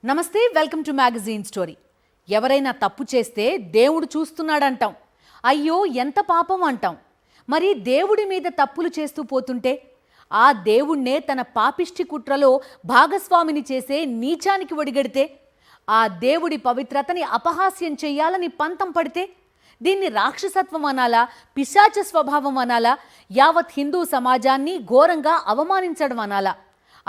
నమస్తే, welcome to magazine story. ఎవరైనా తప్పు చేస్తే దేవుడు చూస్తున్నాడంటాం. అయ్యో ఎంత పాపం అంటాం. మరి దేవుడి మీద తప్పులు చేస్తూ పోతుంటే ఆ దేవుణ్ణే తన పాపిష్టి కుట్రలో భాగస్వామిని చేసే నీచానికి ఒడిగడితే, ఆ దేవుడి పవిత్రతని అపహాస్యం చెయ్యాలని పంతం పడితే దీన్ని రాక్షసత్వం అనాలా, పిశాచ స్వభావం అనాలా, యావత్ హిందూ సమాజాన్ని ఘోరంగా అవమానించడం అనాలా?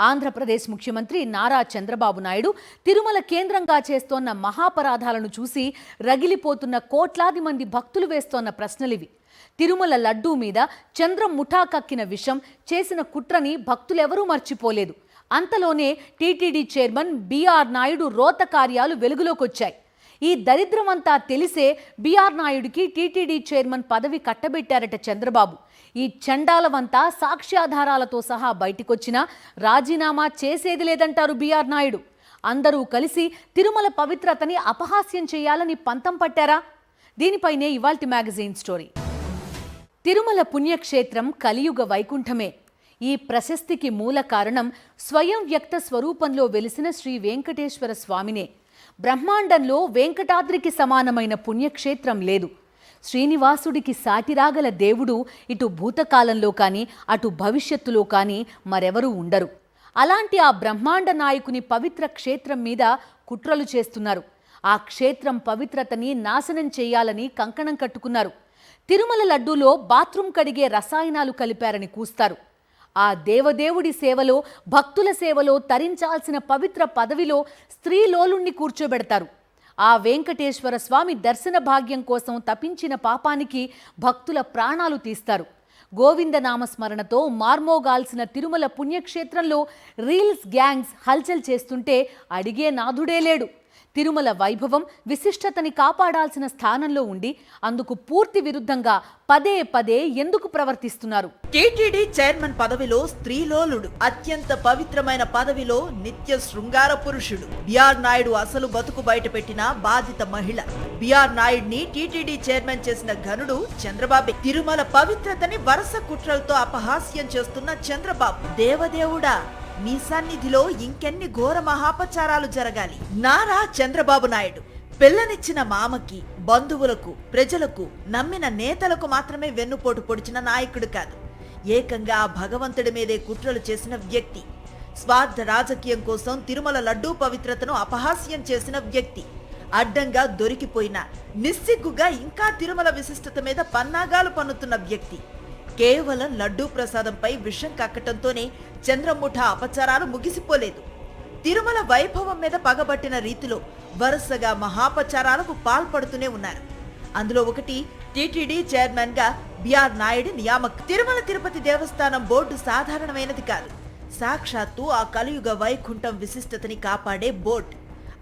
ఆంధ్రప్రదేశ్ ముఖ్యమంత్రి నారా చంద్రబాబు నాయుడు తిరుమల కేంద్రంగా చేస్తోన్న మహాపరాధాలను చూసి రగిలిపోతున్న కోట్లాది మంది భక్తులు వేస్తోన్న ప్రశ్నలివి. తిరుమల లడ్డూ మీద చంద్రం ముఠా కక్కిన విషం, చేసిన కుట్రని భక్తులెవరూ మర్చిపోలేదు. అంతలోనే టీటీడీ చైర్మన్ బిఆర్ నాయుడు రోత కార్యాలు వెలుగులోకొచ్చాయి. ఈ దరిద్రమంతా తెలిసే బిఆర్ నాయుడికి టీటీడీ చైర్మన్ పదవి కట్టబెట్టారట చంద్రబాబు. ఈ చండాలవంతా సాక్ష్యాధారాలతో సహా బయటికొచ్చినా రాజీనామా చేసేది లేదంటారు బిఆర్ నాయుడు. అందరూ కలిసి తిరుమల పవిత్రతని అపహాస్యం చేయాలని పంతం పట్టారా? దీనిపైనే ఇవాల్టి మ్యాగజైన్ స్టోరీ. తిరుమల పుణ్యక్షేత్రం కలియుగ వైకుంఠమే. ఈ ప్రశస్తికి మూల కారణం స్వయం వ్యక్త స్వరూపంలో వెలిసిన శ్రీ వెంకటేశ్వర స్వామినే. బ్రహ్మాండంలో వెంకటాద్రికి సమానమైన పుణ్యక్షేత్రం లేదు. శ్రీనివాసుడికి సాటిరాగల దేవుడు ఇటు భూతకాలంలో కానీ అటు భవిష్యత్తులో కానీ మరెవరూ ఉండరు. అలాంటి ఆ బ్రహ్మాండ నాయకుని పవిత్ర క్షేత్రం మీద కుట్రలు చేస్తున్నారు. ఆ క్షేత్రం పవిత్రతని నాశనం చేయాలని కంకణం కట్టుకున్నారు. తిరుమల లడ్డూలో బాత్రూం కడిగే రసాయనాలు కలిపారని కూస్తారు. ఆ దేవదేవుడి సేవలో, భక్తుల సేవలో తరించాల్సిన పవిత్ర పదవిలో స్త్రీలోలుణ్ణి కూర్చోబెడతారు. ఆ వెంకటేశ్వర స్వామి దర్శన భాగ్యం కోసం తపించిన పాపానికి భక్తుల ప్రాణాలు తీస్తారు. గోవింద నామస్మరణతో మార్మోగాల్సిన తిరుమల పుణ్యక్షేత్రంలో రీల్స్ గ్యాంగ్స్ హల్చల్ చేస్తుంటే అడిగే నాథుడే లేడు. తిరుమల వైభవం, విశిష్టతని కాపాడాల్సిన స్థానంలో ఉండి అందుకు పూర్తి విరుద్ధంగా పదే పదే ఎందుకు ప్రవర్తిస్తున్నారు? టీటీడీ చైర్మన్ పదవిలో స్త్రీలోలుడు, అత్యంత పవిత్రమైన పదవిలో నిత్య శృంగార పురుషుడు. బిఆర్ నాయుడు అసలు బతుకు బయటపెట్టిన బాధిత మహిళ. బిఆర్ నాయుడిని టీటీడీ చైర్మన్ చేసిన ఘనుడు చంద్రబాబే. తిరుమల పవిత్రతని వరుస కుట్రలతో అపహాస్యం చేస్తున్న చంద్రబాబు, దేవదేవుడా నీ సన్నిధిలో ఇంకెన్ని ఘోర మహాపచారాలు జరగాలి? నారా చంద్రబాబు నాయుడు పిల్లనిచ్చిన మామకి, బంధువులకు, ప్రజలకు, నమ్మిన నేతలకు మాత్రమే వెన్నుపోటు పొడిచిన నాయకుడు కాదు. ఏకంగా ఆ భగవంతుడి మీదే కుట్రలు చేసిన వ్యక్తి. స్వార్థ రాజకీయం కోసం తిరుమల లడ్డూ పవిత్రతను అపహాస్యం చేసిన వ్యక్తి. అడ్డంగా దొరికిపోయిన, నిస్సిగ్గుగా ఇంకా తిరుమల విశిష్టత మీద పన్నాగాలు పన్నుతున్న వ్యక్తి. కేవలం లడ్డూ ప్రసాదంపై విషం కక్కటంతోనే చంద్రముఠ అపచారాలు ముగిసిపోలేదు. తిరుమల వైభవం మీద పగబట్టిన రీతిలో వరుసగా మహాపచారాలకు పాల్పడుతూనే ఉన్నారు. అందులో ఒకటి టీటీడీ చైర్మన్ గా బిఆర్ నాయుడు నియామకం. తిరుమల తిరుపతి దేవస్థానం బోర్డు సాధారణమైనది కాదు. సాక్షాత్తు ఆ కలియుగ వైకుంఠం విశిష్టతని కాపాడే బోర్డు.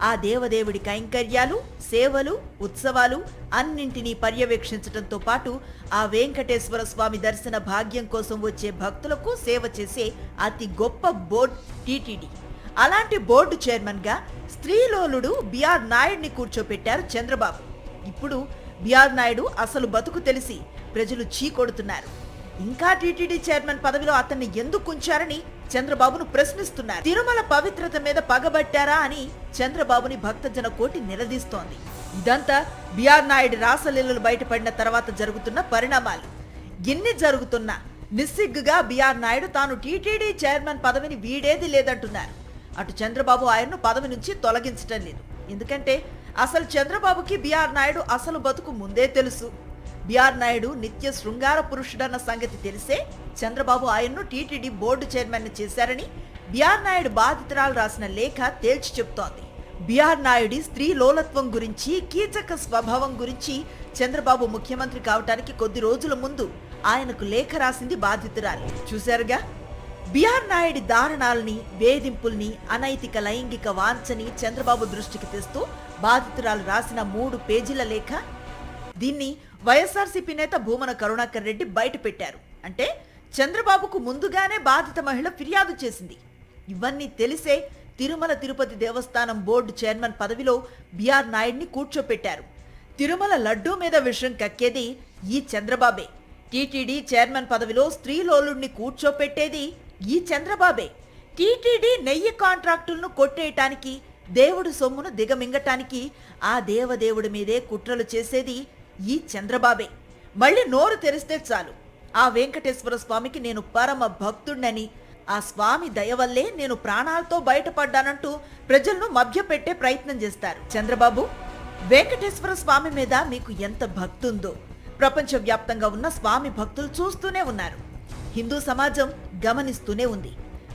ఆ దేవదేవుడి కైంకర్యాలు, సేవలు, ఉత్సవాలు అన్నింటినీ పర్యవేక్షించడంతో పాటు ఆ వెంకటేశ్వర స్వామి దర్శన భాగ్యం కోసం వచ్చే భక్తులకు సేవ చేసే అతి గొప్ప బోర్డు టీటీడీ. అలాంటి బోర్డు చైర్మన్ గా స్త్రీలోలుడు బిఆర్ నాయుడిని కూర్చోపెట్టారు చంద్రబాబు. ఇప్పుడు బిఆర్ నాయుడు అసలు బతుకు తెలిసి ప్రజలు చీకొడుతున్నారు. ఇంకా టీటీడీ చైర్మన్ పదవిలో అతన్ని ఎందుకు ఉంచారని చంద్రబాబును ప్రశ్నిస్తున్నారు. తిరుమల పవిత్రత మీద పగబట్టారా అని చంద్రబాబుని భక్తజన కోటి నిలదీస్తోంది. ఇదంతా బిఆర్ నాయుడు రాసలీలలు బయటపడిన తర్వాత జరుగుతున్న పరిణామాలు. ఎన్ని జరుగుతున్నా నిస్సిగ్గుగా బిఆర్ నాయుడు తాను టీటీడీ చైర్మన్ పదవిని వీడేది లేదంటున్నారు. అటు చంద్రబాబు ఆయన్ను పదవి నుంచి తొలగించటం లేదు. ఎందుకంటే అసలు చంద్రబాబుకి బిఆర్ నాయుడు అసలు బతుకు ముందే తెలుసు. బిఆర్ నాయుడు నిత్య శృంగార పురుషుడన్న సంగతి తెలిసే చంద్రబాబు ఆయన్ను టీటీడీ బోర్డు చైర్మన్ చేశారని బిఆర్ నాయుడు బాధితురాలు రాసిన లేఖ తేల్చి చెప్తోంది. బిఆర్ నాయుడి స్త్రీ లోలత్వం గురించి, కీచక స్వభావం గురించి చంద్రబాబు ముఖ్యమంత్రి కావటానికి కొద్ది రోజుల ముందు ఆయనకు లేఖ రాసింది బాధితురాలు. చూశారుగా బిఆర్ నాయుడి దారుణాలని, వేధింపుల్ని, అనైతిక లైంగిక వాంఛని చంద్రబాబు దృష్టికి తెస్తూ బాధితురాలు రాసిన 3 పేజీల లేఖ. దీన్ని వైఎస్ఆర్సీపీ నేత భూమన కరుణాకర్ రెడ్డి బయట పెట్టారు. అంటే చంద్రబాబుకు ముందుగానే బాధిత మహిళ ఫిర్యాదు చేసింది. ఇవన్నీ తెలిసే తిరుమల తిరుపతి దేవస్థానం బోర్డు చైర్మన్ పదవిలో బిఆర్ నాయుడిని కూర్చోపెట్టారు. తిరుమల లడ్డూ మీద విషయం కక్కేది ఈ చంద్రబాబే. టీటీడీ చైర్మన్ పదవిలో స్త్రీలోలుణ్ణి కూర్చోపెట్టేది ఈ చంద్రబాబే. టీటీడీ నెయ్యి కాంట్రాక్టులను కొట్టేయటానికి దేవుడు సొమ్మును దిగమింగటానికి ఆ దేవదేవుడి మీదే కుట్రలు చేసేది ఈ చంద్రబాబే. మళ్ళీ నోరు తెరిస్తే చాలు ఆ వెంకటేశ్వర స్వామికి నేను పరమ భక్తుడినని, ఆ స్వామి దయవల్లే నేను ప్రాణాలతో బయటపడ్డానంటూ ప్రజలను మభ్యపెట్టే ప్రయత్నం చేస్తారు. చంద్రబాబు, వెంకటేశ్వర స్వామి మీద మీకు ఎంత భక్తి ఉందో ప్రపంచవ్యాప్తంగా ఉన్న స్వామి భక్తులు చూస్తూనే ఉన్నారు. హిందూ సమాజం గమనిస్తూనే ఉంది.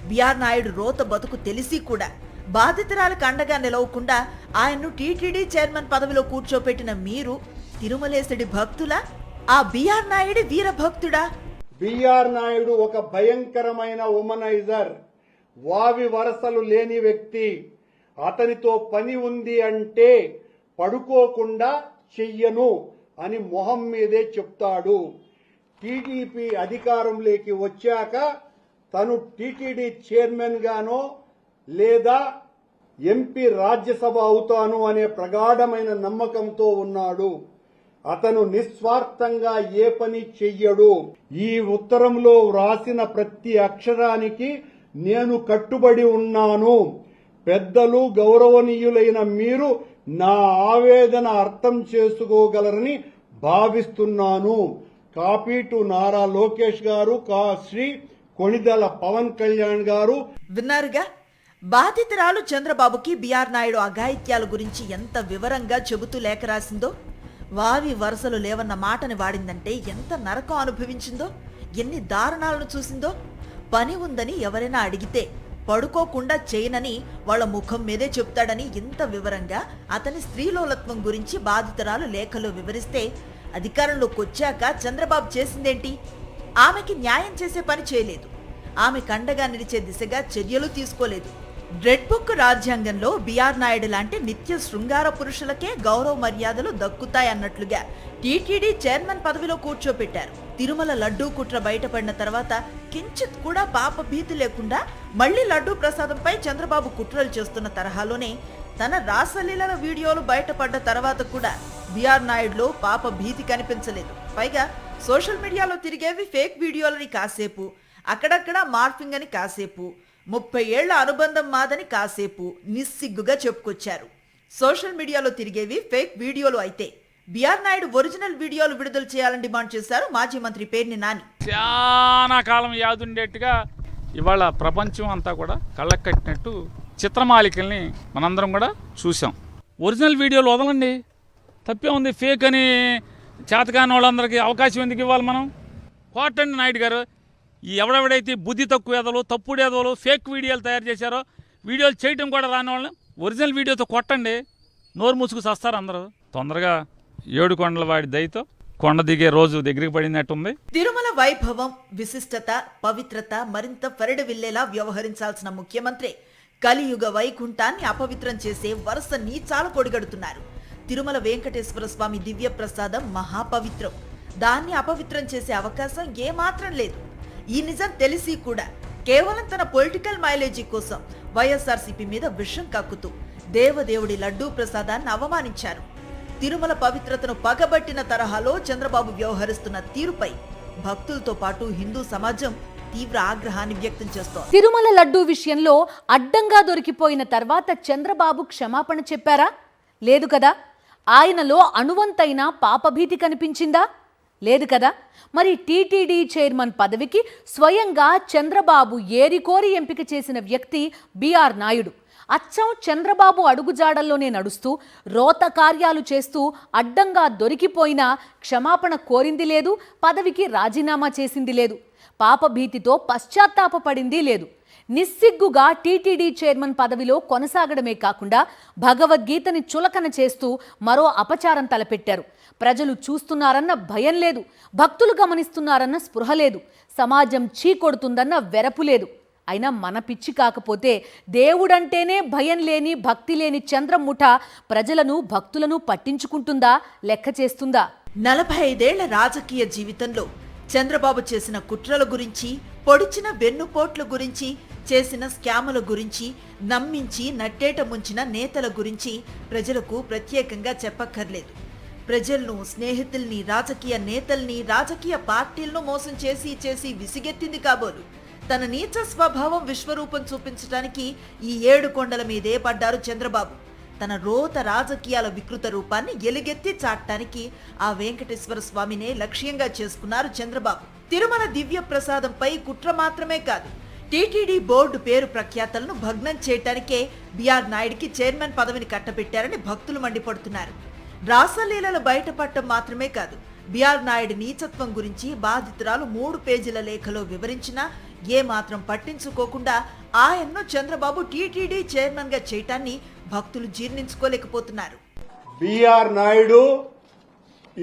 బిఆర్ నాయుడు రోత బతుకు తెలిసి కూడా బాధితురాలకు అండగా నిలవకుండా ఆయన్ను టీటీడీ చైర్మన్ పదవిలో కూర్చోపెట్టిన మీరు తిరుమలేశుడి భక్తులా, ఆ బిఆర్ నాయుడు వీర భక్తుడా? బిఆర్ నాయుడు ఒక భయంకరమైన ఉమనైజర్, వావి వరసలు లేని వ్యక్తి. అతనితో పని ఉంది అంటే పడుకోకుండా చెయ్యను అని మొహం మీదే చెప్తాడు. టీడీపీ అధికారంలోకి వచ్చాక తను టీటీడీ చైర్మన్ గానో లేదా ఎంపీ రాజ్యసభ అవుతాను అనే ప్రగాఢమైన నమ్మకంతో ఉన్నాడు. అతను నిస్వార్థంగా ఏ పని చెయ్యడు. ఈ ఉత్తరంలో వ్రాసిన ప్రతి అక్షరానికి నేను కట్టుబడి ఉన్నాను. పెద్దలు, గౌరవనీయులైన మీరు నా ఆవేదన అర్థం చేసుకోగలరని భావిస్తున్నాను. కాపీ టు నారా లోకేష్ గారు, శ్రీ కొణిదెల పవన్ కళ్యాణ్ గారు. విన్నారుగా, బాధితురాలు చంద్రబాబుకి బిఆర్ నాయుడు అఘాయిత్యాల గురించి ఎంత వివరంగా చెబుతూ లేఖ రాసిందో. వావి వరుసలు లేవన్న మాటని వాడిందంటే ఎంత నరకం అనుభవించిందో, ఎన్ని దారుణాలను చూసిందో. పని ఉందని ఎవరైనా అడిగితే పడుకోకుండా చేయనని వాళ్ళ ముఖం మీదే చెప్తాడని ఇంత వివరంగా అతని స్త్రీలోలత్వం గురించి బాధితురాలు లేఖలో వివరిస్తే, అధికారంలోకి వచ్చాక చంద్రబాబు చేసిందేంటి? ఆమెకి న్యాయం చేసే పని చేయలేదు. ఆమె కండగా నిలిచే దిశగా చర్యలు తీసుకోలేదు. రెడ్ బుక్ రాజ్యాంగంలో బిఆర్ నాయుడు లాంటి నిత్య శృంగార పురుషులకే గౌరవ మర్యాదలు దక్కుతాయన్నట్లుగా టీటీడీ చైర్మన్ పదవిలో కూర్చోపెట్టారు. తిరుమల లడ్డూ కుట్ర బయటపడిన తర్వాత కించిత్ కూడా పాప భీతి లేకుండా మళ్లీ లడ్డూ ప్రసాదంపై చంద్రబాబు కుట్రలు చేస్తున్న తరహాలోనే తన రాసలీలల వీడియోలు బయటపడ్డ తర్వాత కూడా బిఆర్ నాయుడులో పాప భీతి కనిపించలేదు. పైగా సోషల్ మీడియాలో తిరిగేవి ఫేక్ వీడియోలని కాసేపు, అక్కడక్కడ మార్ఫింగ్ అని కాసేపు, 30 ఏళ్ల అనుబంధం మాదని కాసేపు నిస్సిగ్గుగా చెప్పుకొచ్చారు. సోషల్ మీడియాలో తిరిగేవి ఫేక్ వీడియోలు అయితే బిఆర్ నాయుడు ఒరిజినల్ వీడియోలు విడుదల చేయాలని డిమాండ్ చేశారు మాజీ మంత్రి పేర్ని నాని. చాలా కాలం యాదుండేట్టుగా ఇవాళ ప్రపంచం అంతా కూడా కళ్ళకు కట్టినట్టు చిత్రమాలికల్ని మనందరం కూడా చూసాం. ఒరిజినల్ వీడియోలు వదలండి, తప్పే ఉంది. ఫేక్ అని చేతకాని వాళ్ళందరికీ అవకాశం ఎందుకు ఇవ్వాలి మనం? కోటండి నాయుడు గారు, ఈ ఎవడెవడైతే బుద్ధి తక్కువ ఎదలు, తప్పుడు ఎదలు, ఫేక్ వీడియోలు తయారు చేశారో, వీడియోలు చేయడం కూడా రాని వాళ్ళని ఒరిజినల్ వీడియోతో కొట్టండి. నోరు మూసుకు చస్తారు అందరూ. తొందరగా 7 కొండల వాడి దయతో కొండ దిగే రోజు దగ్గరికి పడినట్టుంది. తిరుమల వైభవం, విశిష్టత, పవిత్రత మరింత ఫెరడవిల్లేలా వ్యవహరించాల్సిన ముఖ్యమంత్రి కలియుగ వైకుంఠాన్ని అపవిత్రం చేసే వరుస నీచాలు కొడిగడుతున్నారు. తిరుమల వెంకటేశ్వర స్వామి దివ్య ప్రసాదం మహాపవిత్రం. దాన్ని అపవిత్రం చేసే అవకాశం ఏమాత్రం లేదు. ఈ నిజం తెలిసి కూడా కేవలం తన పొలిటికల్ మైలేజీ కోసం వైఎస్ఆర్సీపీ మీద విషం కక్కుతూ దేవదేవుడి లడ్డూ ప్రసాదాన్ని అవమానించారు. తిరుమల పవిత్రతను పగబట్టిన తరహాలో చంద్రబాబు వ్యవహరిస్తున్న తీరుపై భక్తులతో పాటు హిందూ సమాజం తీవ్ర ఆగ్రహాన్ని వ్యక్తం చేస్తోంది. తిరుమల లడ్డూ విషయంలో అడ్డంగా దొరికిపోయిన తర్వాత చంద్రబాబు క్షమాపణ చెప్పారా? లేదు కదా. ఆయనలో అణువంతైనా పాపభీతి కనిపించిందా? లేదు కదా. మరి టీటీడీ చైర్మన్ పదవికి స్వయంగా చంద్రబాబు ఏరికోరి ఎంపిక చేసిన వ్యక్తి బిఆర్ నాయుడు. అచ్చం చంద్రబాబు అడుగుజాడల్లోనే నడుస్తూ రోత కార్యాలు చేస్తూ అడ్డంగా దొరికిపోయినా క్షమాపణ కోరింది లేదు, పదవికి రాజీనామా చేసింది లేదు, పాపభీతితో పశ్చాత్తాపపడింది లేదు. నిస్సిగ్గుగా టీటీడీ చైర్మన్ పదవిలో కొనసాగడమే కాకుండా భగవద్గీతని చులకన చేస్తూ మరో అపచారం తలపెట్టారు. ప్రజలు చూస్తున్నారన్న భయం లేదు, భక్తులు గమనిస్తున్నారన్న స్పృహ లేదు, సమాజం చీకొడుతుందన్న వెరపు లేదు. అయినా మన పిచ్చి కాకపోతే దేవుడంటేనే భయం లేని, భక్తి లేని చంద్రముఠ ప్రజలను, భక్తులను పట్టించుకుంటుందా, లెక్క చేస్తుందా? 45 ఏళ్ల రాజకీయ జీవితంలో చంద్రబాబు చేసిన కుట్రల గురించి, పొడిచిన వెన్నుపోట్ల గురించి, చేసిన స్కాముల గురించి, నమ్మించి నట్టేట ముంచిన నేతల గురించి ప్రజలకు ప్రత్యేకంగా చెప్పక్కర్లేదు. ప్రజలను, స్నేహితుల్ని, రాజకీయ నేతల్ని, రాజకీయ పార్టీలను మోసం చేసి విసిగెత్తింది కాబోలు తన నీచ స్వభావం విశ్వరూపం చూపించడానికి ఈ 7 కొండల మీదే పడ్డారు చంద్రబాబు. తన రోత రాజకీయాల వికృత రూపాన్ని ఎలుగెత్తి చాటడానికి ఆ వెంకటేశ్వర స్వామినే లక్ష్యంగా చేసుకున్నారు చంద్రబాబు. తిరుమల దివ్య ప్రసాదంపై కుట్ర మాత్రమే కాదు, టీటీడీ బోర్డు పేరు ప్రఖ్యాతలను భగ్నం చేయటానికే బిఆర్ నాయుడికి చైర్మన్ పదవిని కట్టబెట్టారని భక్తులు మండిపడుతున్నారు. రాసలీలలు బయటపడటం మాత్రమే కాదు, బిఆర్ నాయుడి నీచత్వం గురించి బాధితురాలు 3 పేజీల లేఖలో వివరించినా ఏమాత్రం పట్టించుకోకుండా ఆయన్ను చంద్రబాబు టీటీడీ చైర్మన్ గా చేయటాన్ని భక్తులు జీర్ణించుకోలేకపోతున్నారు. బిఆర్ నాయుడు,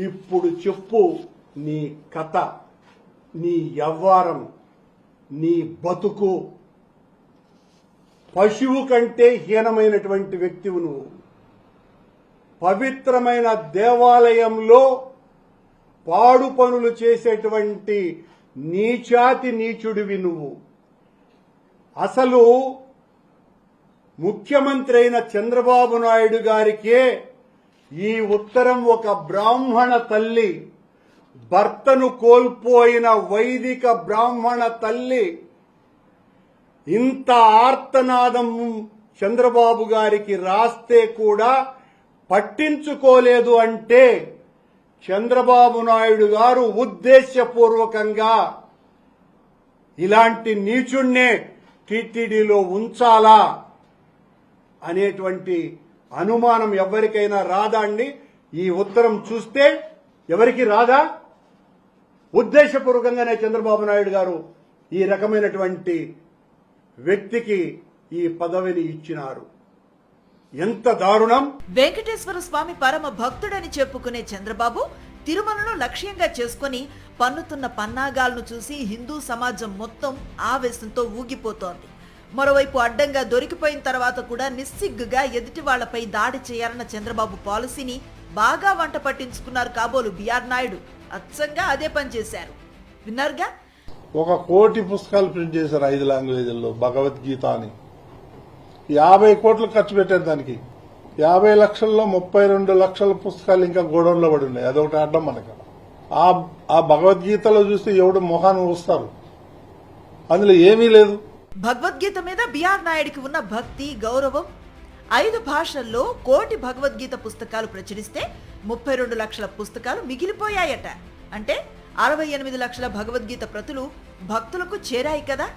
ఇప్పుడు చెప్పు నీ కథ, నీ వ్యవహారం, నీ బతుకు. పశువు కంటే హీనమైనటువంటి వ్యక్తివు నువ్వు. పవిత్రమైన దేవాలయంలో పాడు పనులు చేసేటువంటి నీచాతి నీచుడివి నువ్వు. అసలు ముఖ్యమంత్రి అయిన చంద్రబాబు నాయుడు గారికే ఈ ఉత్తరం ఒక బ్రాహ్మణ తల్లి, భర్తను కోల్పోయిన వైదిక బ్రాహ్మణ తల్లి ఇంత ఆర్తనాదం చంద్రబాబు గారికి రాస్తే కూడా పట్టించుకోలేదు అంటే చంద్రబాబు నాయుడు గారు ఉద్దేశపూర్వకంగా ఇలాంటి నీచుణ్ణే టీటీడీలో ఉంచాలా అనేటువంటి అనుమానం ఎవరికైనా రాదా అండి? ఈ ఉత్తరం చూస్తే ఎవరికి రాదా? ఉద్దేశపూర్వకంగానే చంద్రబాబు నాయుడు గారు ఈ రకమైనటువంటి వ్యక్తికి ఈ పదవిని ఇచ్చినారు. ఎంత దారుణం! వెంకటేశ్వర స్వామి పరమ భక్తుడని చెప్పుకునే చంద్రబాబు తిరుమలను లక్ష్యంగా చేసుకుని పన్నుతున్న పన్నాగాలను చూసి హిందూ సమాజం మొత్తం ఆవేశంతో ఊగిపోతోంది. మరోవైపు అడ్డంగా దొరికిపోయిన తర్వాత కూడా నిస్సిగ్గుగా ఎదుటి వాళ్లపై దాడి చేయాలన్న చంద్రబాబు పాలసీని బాగా వంట పట్టించుకున్నారు కాబోలు బిఆర్ నాయుడు. అచ్చంగా అదే పని చేశారు. విన్నారుగా, 1 కోటి పుస్తకాలు ప్రింట్ చేశారు 5 లాంగ్వేజ్ల్లో భగవద్గీత అని. 50 కోట్లు ఖర్చు పెట్టారు దానికి. 50 లక్షల్లో 32 లక్షల పుస్తకాలు ఇంకా గోడౌన్లో పడి ఉన్నాయి. అదొకటి అడ్డం మనకు. ఆ భగవద్గీతలో చూస్తే ఎవడు మొహాన్ని వస్తారు, అందులో ఏమీ లేదు. భగవద్గీత మీద బిఆర్ నాయుడికి ఉన్న భక్తి, గౌరవం. 5 భాషల్లో 1 కోటి భగవద్గీత పుస్తకాలు ప్రచురిస్తే 32 లక్షల పుస్తకాలు మిగిలిపోయాయట. అంటే 68 లక్షల భగవద్గీత ప్రతులు భక్తులకు చేరాయి కదా.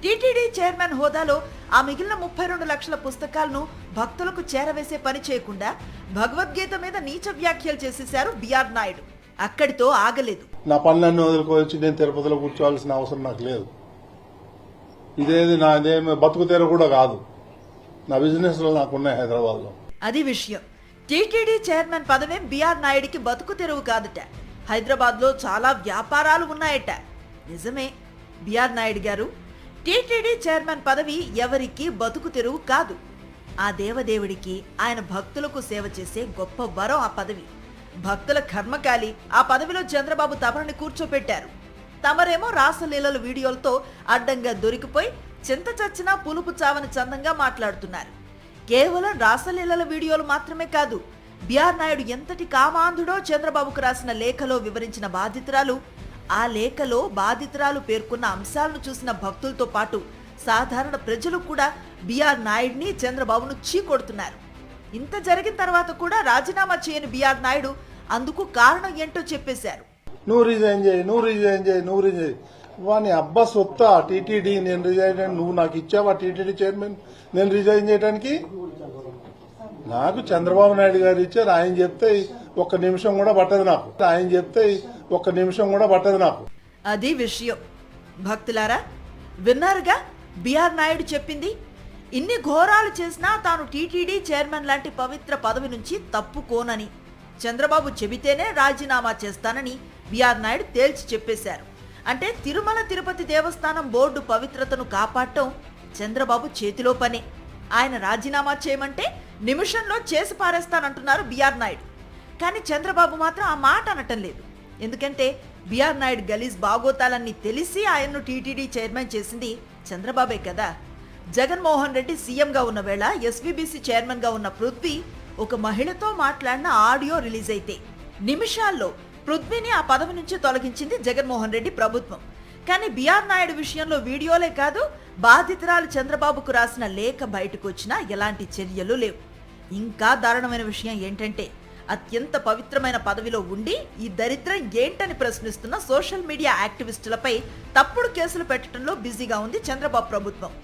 టీటీడీ చైర్మన్ హోదాలో ఆ మిగిలిన 32 లక్షల పుస్తకాలను భక్తులకు చేరవేసే పని చేయకుండా భగవద్గీత మీద నీచ వ్యాఖ్యలు చేసేశారు బిఆర్ నాయుడు. అక్కడితో ఆగలేదు. నా పనులన్నీ వదులుకోవచ్చు, నేను తిరుపతిలో కూర్చోవాల్సిన అవసరం నాకు లేదు. నాదేమి బతుకు తెర కూడా కాదు. నా బిజినెస్ లో నాకున్నాయి హైదరాబాద్ లో. అది విషయం. టీటీడీ చైర్మన్ పదవేం బిఆర్ నాయుడికి బతుకు తెరువు కాదుట. హైదరాబాద్ లో చాలా వ్యాపారాలు ఉన్నాయట. నిజమే బిఆర్ నాయుడు గారు, టీటీడీ చైర్మన్ పదవి ఎవరికి బతుకు తెరువు కాదు. ఆ దేవదేవుడికి, ఆయన భక్తులకు సేవ చేసే గొప్ప వరం ఆ పదవి. భక్తుల కర్మకాలి ఆ పదవిలో చంద్రబాబు తమరిని కూర్చోపెట్టారు. తమరేమో రాసలీలల వీడియోలతో అడ్డంగా దొరికిపోయి చింత చచ్చినా పులుపు చావని చందంగా మాట్లాడుతున్నారు. కేవలం రాసలీలల వీడియోలు మాత్రమే కాదు, బిఆర్ నాయుడు ఎంతటి కామాంధుడో చంద్రబాబుకు రాసిన లేఖలో వివరించిన బాధితురాలు, ఆ లేఖలో బాధితురాలు పేర్కొన్న అంశాలను చూసిన భక్తులతో పాటు సాధారణ ప్రజలు కూడా బిఆర్ నాయుడిని, చంద్రబాబును చీకొడుతున్నారు. ఇంత జరిగిన తర్వాత కూడా రాజీనామా చేయని బిఆర్ నాయుడు అందుకు కారణం ఏంటో చెప్పేశారు. నువ్వు రిజైన్ చేయి. వాని అబ్బా సొత్తా టీటీడీ, నేను రిజైన్, నువ్వు నాకు ఇచ్చావా టీటీడీ చైర్మన్ నేను రిజైన్ చేయడానికి? నాకు చంద్రబాబు నాయుడు గారు ఇచ్చారు. ఆయన చెప్తే 1 నిమిషం కూడా పట్టదు నాకు. అది విషయం. భక్తులారా, విన్నారుగా బిఆర్ నాయుడు చెప్పింది. ఇన్ని ఘోరాలు చేసినా తాను టీటీడీ చైర్మన్ లాంటి పవిత్ర పదవి నుంచి తప్పుకోనని, చంద్రబాబు చెబితేనే రాజీనామా చేస్తానని బిఆర్ నాయుడు తేల్చి చెప్పేశారు. అంటే తిరుమల తిరుపతి దేవస్థానం బోర్డు పవిత్రతను కాపాడటం చంద్రబాబు చేతిలో పనే. ఆయన రాజీనామా చేయమంటే నిమిషంలో చేసి పారేస్తానంటున్నారు బిఆర్ నాయుడు. కానీ చంద్రబాబు మాత్రం ఆ మాట అనటం లేదు. ఎందుకంటే బిఆర్ నాయుడు గలీజ్ బాగోతాలన్నీ తెలిసి ఆయన్ను టీటీడీ చైర్మన్ చేసింది చంద్రబాబే కదా. జగన్మోహన్ రెడ్డి సీఎంగా ఉన్న వేళ ఎస్వీబీసీ చైర్మన్గా ఉన్న పృథ్వీ ఒక మహిళతో మాట్లాడిన ఆడియో రిలీజ్ అయితే నిమిషాల్లో పృథ్వీని ఆ పదవి నుంచి తొలగించింది జగన్మోహన్ రెడ్డి ప్రభుత్వం. కానీ బిఆర్ నాయుడు విషయంలో వీడియోలే కాదు, బాధితురాలు చంద్రబాబుకు రాసిన లేఖ బయటకు వచ్చినా ఎలాంటి చర్యలు లేవు. ఇంకా దారుణమైన విషయం ఏంటంటే, అత్యంత పవిత్రమైన పదవిలో ఉండి ఈ దరిద్రం ఏంటని ప్రశ్నిస్తున్న సోషల్ మీడియా యాక్టివిస్టులపై తప్పుడు కేసులు పెట్టడంలో బిజీగా ఉంది చంద్రబాబు ప్రభుత్వం.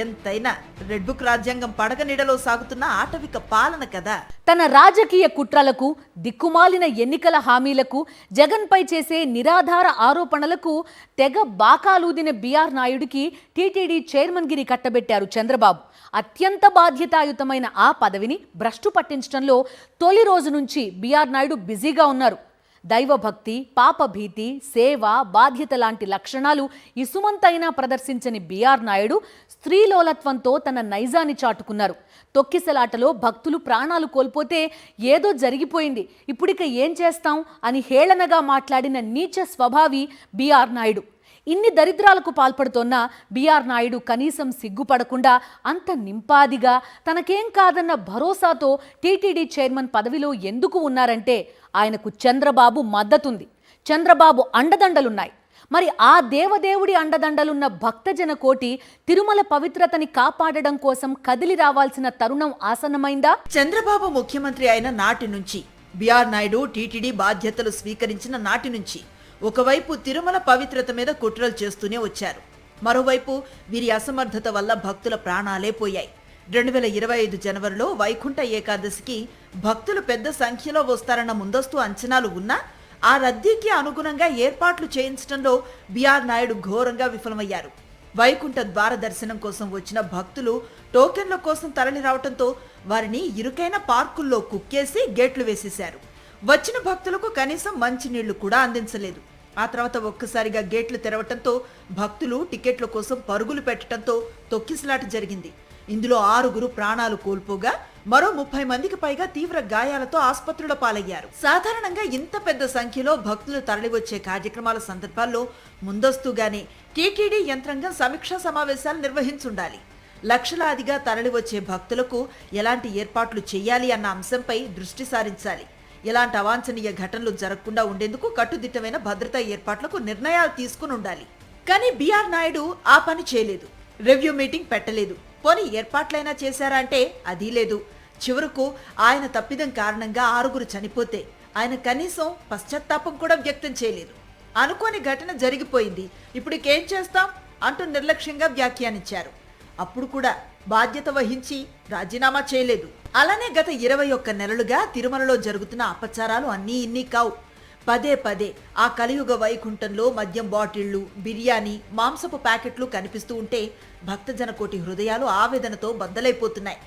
ఎంతైనా రెడ్ బుక్ రాజ్యాంగం పడగనీడలో సాగుతున్న ఆటవిక పాలన కదా. తన రాజకీయ కుట్రలకు, దిక్కుమాలిన ఎన్నికల హామీలకు, జగన్పై చేసే నిరాధార ఆరోపణలకు తెగ బాకాలూదిన బిఆర్ నాయుడికి టీటీడీ చైర్మన్ గిరి కట్టబెట్టారు చంద్రబాబు. అత్యంత బాధ్యతాయుతమైన ఆ పదవిని భ్రష్టు పట్టించడంలో తొలి రోజు నుంచి బిఆర్ నాయుడు బిజీగా ఉన్నారు. దైవభక్తి, పాపభీతి, సేవ, బాధ్యత లాంటి లక్షణాలు ఇసుమంతైనా ప్రదర్శించని బిఆర్ నాయుడు స్త్రీలోలత్వంతో తన నైజాన్ని చాటుకున్నారు. తొక్కిసలాటలో భక్తులు ప్రాణాలు కోల్పోతే ఏదో జరిగిపోయింది, ఇప్పుడిక ఏం చేస్తాం అని హేళనగా మాట్లాడిన నీచ స్వభావి బిఆర్ నాయుడు. ఇన్ని దరిద్రాలకు పాల్పడుతోన్న బిఆర్ నాయుడు కనీసం సిగ్గుపడకుండా అంత నింపాదిగా తనకేం కాదన్న భరోసాతో టీటీడీ చైర్మన్ పదవిలో ఎందుకు ఉన్నారంటే ఆయనకు చంద్రబాబు మద్దతుంది, చంద్రబాబు అండదండలున్నాయి. మరి ఆ దేవదేవుడి అండదండలున్న భక్తజన కోటి తిరుమల పవిత్రతని కాపాడడం కోసం కదిలి రావాల్సిన తరుణం ఆసన్నమైందా? చంద్రబాబు ముఖ్యమంత్రి అయిన నాటి నుంచి, బిఆర్ నాయుడు టీటీడీ బాధ్యతలు స్వీకరించిన నాటి నుంచి ఒకవైపు తిరుమల పవిత్రత మీద కుట్రలు చేస్తూనే వచ్చారు. మరోవైపు వీరి అసమర్థత వల్ల భక్తుల ప్రాణాలే పోయాయి. 2025 జనవరిలో వైకుంఠ ఏకాదశికి భక్తులు పెద్ద సంఖ్యలో వస్తారన్న ముందస్తు అంచనాలు ఉన్నా ఆ రద్దీకి అనుగుణంగా ఏర్పాట్లు చేయించడంలో బిఆర్ నాయుడు ఘోరంగా విఫలమయ్యారు. వైకుంఠ ద్వార దర్శనం కోసం వచ్చిన భక్తులు టోకెన్ల కోసం తరలి రావడంతో వారిని ఇరుకైన పార్కుల్లో కుక్కేసి గేట్లు వేసేశారు. వచ్చిన భక్తులకు కనీసం మంచినీళ్లు కూడా అందించలేదు. ఆ తర్వాత ఒక్కసారిగా గేట్లు తెరవటంతో భక్తులు టికెట్ల కోసం పరుగులు పెట్టడంతో తొక్కిసలాట జరిగింది. ఇందులో 6 ప్రాణాలు కోల్పోగా మరో 30 మందికి పైగా తీవ్ర గాయాలతో ఆసుపత్రుల పాలయ్యారు. సాధారణంగా ఇంత పెద్ద సంఖ్యలో భక్తులు తరలివచ్చే కార్యక్రమాల సందర్భాల్లో ముందస్తుగానే టీటీడీ యంత్రాంగం సమీక్షా సమావేశాలు నిర్వహించుండాలి. లక్షలాదిగా తరలివచ్చే భక్తులకు ఎలాంటి ఏర్పాట్లు చేయాలి అన్న అంశంపై దృష్టి సారించాలి. ఎలాంటి అవాంఛనీయ ఘటనలు జరగకుండా ఉండేందుకు కట్టుదిట్టమైన భద్రతా ఏర్పాట్లకు నిర్ణయాలు తీసుకుని ఉండాలి. కానీ బిఆర్ నాయుడు ఆ పని చేయలేదు. రివ్యూ మీటింగ్ పెట్టలేదు. పోనీ ఏర్పాట్లైనా చేశారా అంటే అదీ లేదు. చివరకు ఆయన తప్పిదం కారణంగా 6 చనిపోతే ఆయన కనీసం పశ్చాత్తాపం కూడా వ్యక్తం చేయలేదు. అనుకోని ఘటన జరిగిపోయింది, ఇప్పుడుకేం చేస్తాం అంటూ నిర్లక్ష్యంగా వ్యాఖ్యానించారు. అప్పుడు కూడా బాధ్యత వహించి రాజీనామా చేయలేదు. అలానే గత 21 నెలలుగా తిరుమలలో జరుగుతున్న అపచారాలు అన్నీ ఇన్ని కావు. పదే పదే ఆ కలియుగ వైకుంఠంలో మద్యం బాటిళ్లు, బిర్యానీ, మాంసపు ప్యాకెట్లు కనిపిస్తూ ఉంటే భక్తజన కోటి హృదయాలు ఆవేదనతో బద్దలైపోతున్నాయి.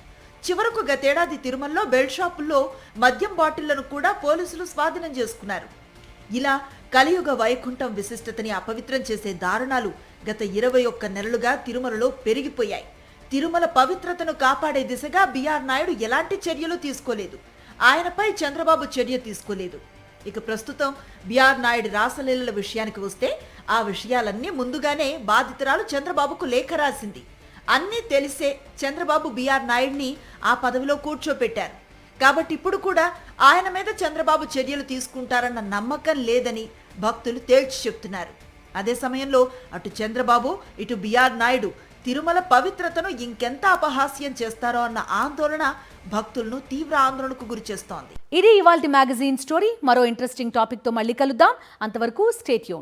చివరకు గతేడాది తిరుమలలో బెల్ట్ షాపుల్లో మద్యం బాటిళ్లను కూడా పోలీసులు స్వాధీనం చేసుకున్నారు. ఇలా కలియుగ వైకుంఠం విశిష్టతని అపవిత్రం చేసే దారుణాలు గత 21 నెలలుగా తిరుమలలో పెరిగిపోయాయి. తిరుమల పవిత్రతను కాపాడే దిశగా బిఆర్ నాయుడు ఎలాంటి చర్యలు తీసుకోలేదు. ఆయనపై చంద్రబాబు చర్య తీసుకోలేదు. ఇక ప్రస్తుతం బిఆర్ నాయుడు రాసలీలల విషయానికి వస్తే ఆ విషయాలన్నీ ముందుగానే బాధితురాలు చంద్రబాబుకు లేఖ రాసింది. అన్నీ తెలిసే చంద్రబాబు బిఆర్ నాయుడిని ఆ పదవిలో కూర్చోపెట్టారు. కాబట్టి ఇప్పుడు కూడా ఆయన మీద చంద్రబాబు చర్యలు తీసుకుంటారన్న నమ్మకం లేదని భక్తులు తేల్చి చెప్తున్నారు. అదే సమయంలో అటు చంద్రబాబు ఇటు బిఆర్ నాయుడు తిరుమల పవిత్రతను ఇంకెంత అపహాస్యం చేస్తారో అన్న ఆందోళన భక్తులను తీవ్ర ఆందోళనకు గురి చేస్తోంది. ఇది ఇవాల్టి మ్యాగజైన్ స్టోరీ. మరో ఇంట్రెస్టింగ్ టాపిక్ తో మళ్ళీ కలుద్దాం. అంతవరకు స్టే ట్యూన్డ్.